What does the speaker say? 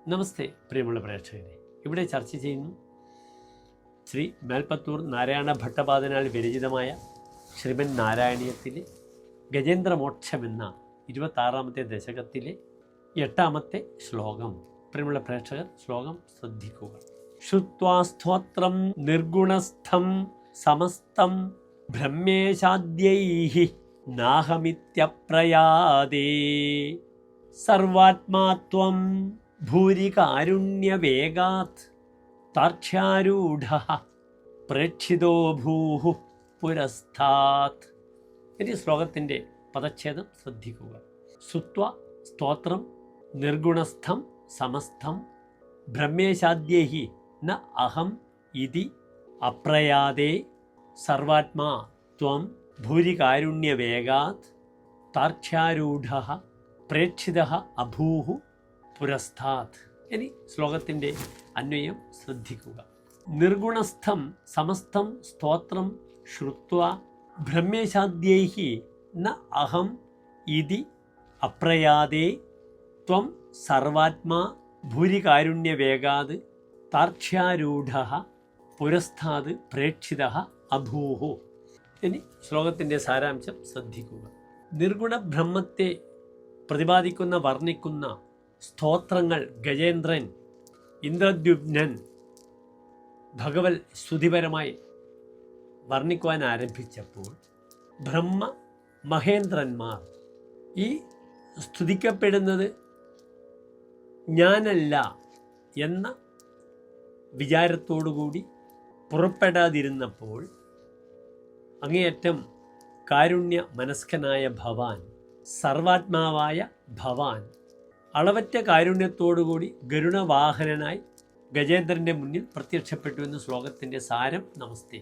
നമസ്തേ പ്രിയമുള്ള പ്രേക്ഷകരെ, ഇവിടെ ചർച്ച ചെയ്യുന്നു ശ്രീ മേൽപ്പത്തൂർ നാരായണ ഭട്ടപാദനാൽ വിരചിതമായ ശ്രീമൻ നാരായണീയത്തിലെ ഗജേന്ദ്രമോക്ഷമെന്ന 26ാമത്തെ ദശകത്തിലെ 8ാമത്തെ ശ്ലോകം. പ്രിയമുള്ള പ്രേക്ഷകർ, ശ്ലോകം ശ്രദ്ധിക്കുക. ശ്രുത്വാ സ്തോത്രം നിർഗുണസ്ഥം സമസ്തം ബ്രഹ്മേശാദ്യൈഃ നാഹമിത്യപ്രയാദേ സർവാത്മാത്വം ഭൂരികാരുണ്യവേഗാത് താർക്ഷ്യാരൂഢഃ പ്രേക്ഷിതോ ഭൂഃ പുരസ്താത്. ഇനി ശ്ലോകത്തിൻ്റെ പദച്ഛേദം ശ്രദ്ധിക്കുക. ശ്രുത്വ സ്തോത്രം നിർഗുണസ്ഥം സമസ്തം ബ്രഹ്മേശാദ്യൈഃ ന അഹം ഇതി അപ്രയാദേ സർവാത്മാ ത്വം ഭൂരികാരുണ്യവേഗാത് താർക്ഷ്യാരൂഢഃ പ്രേക്ഷിതഃ അഭൂഃ പുരസ്താത്. ഇനി ശ്ലോകത്തിൻ്റെ അന്വയം ശ്രദ്ധിക്കുക. നിർഗുണസ്ഥം സമസ്തം സ്തോത്രം ശ്രുത്വ ബ്രഹ്മേശാദ്യൈഃ ന അഹം ഇതി അപ്രയാദേ ത്വം സർവാത്മാ ഭൂരികാരുണ്യവേഗാത് താർക്ഷ്യാരൂഢഃ പുരസ്താത് പ്രേക്ഷിതഃ അഭൂഃ. ഇനി ശ്ലോകത്തിൻ്റെ സാരാംശം ശ്രദ്ധിക്കുക. നിർഗുണ ബ്രഹ്മത്തെ പ്രതിപാദിക്കുന്ന വർണ്ണിക്കുന്ന സ്തോത്രങ്ങൾ ഗജേന്ദ്രൻ, ഇന്ദ്രദ്യുമ്നൻ ഭഗവൽ സ്തുതിപരമായി വർണ്ണിക്കുവാൻ ആരംഭിച്ചപ്പോൾ ബ്രഹ്മ മഹേന്ദ്രന്മാർ ഈ സ്തുതിക്കപ്പെടുന്നത് ഞാനല്ല എന്ന വിചാരത്തോടുകൂടി പുറപ്പെടാതിരുന്നപ്പോൾ അങ്ങേയറ്റം കാരുണ്യ മനസ്കനായ ഭവാൻ, സർവാത്മാവായ ഭവാൻ അളവറ്റ കാരുണ്യത്തോടുകൂടി ഗരുഡവാഹനനായി ഗജേന്ദ്രൻ്റെ മുന്നിൽ പ്രത്യക്ഷപ്പെട്ടു എന്ന് ശ്ലോകത്തിൻ്റെ സാരം. നമസ്തേ.